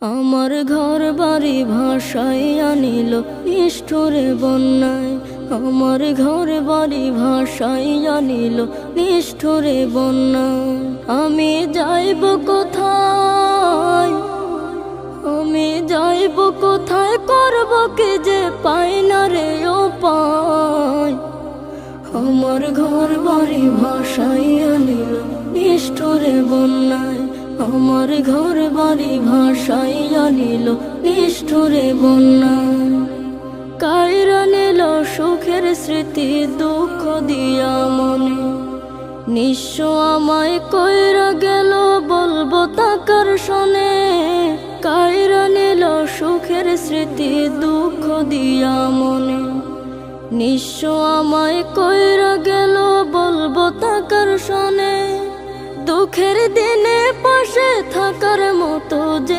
আমার ঘর বাড়ি ভাসাইয়া নিল নিষ্ঠুরে বন্যায়। আমার ঘর বাড়ি ভাসাইয়া নিল নিষ্ঠুরে বন্যায়। আমি যাইব কোথায়, আমি যাইব কোথায়, করব কি যে পাই না রে উপায়। আমার ঘর বাড়ি ভাসাইয়া নিল নিষ্ঠুরে বন্যায়। আমার ঘর বাড়ি ভাসাইয়া নিল নিষ্ঠুরে বন্যায়। কাইরা নিল সুখের স্মৃতি দুঃখ দিয়া মনে। নিঃস্ব আমায় কইরা গেল বলবো তাকার শোনে। কাইরা নিল সুখের স্মৃতি দুঃখ দিয়া মনে। নিঃস্ব আমায় কইরা গেল বলবো তাকার শোনে। দুঃখের দিনে পাশে থাকার মতো যে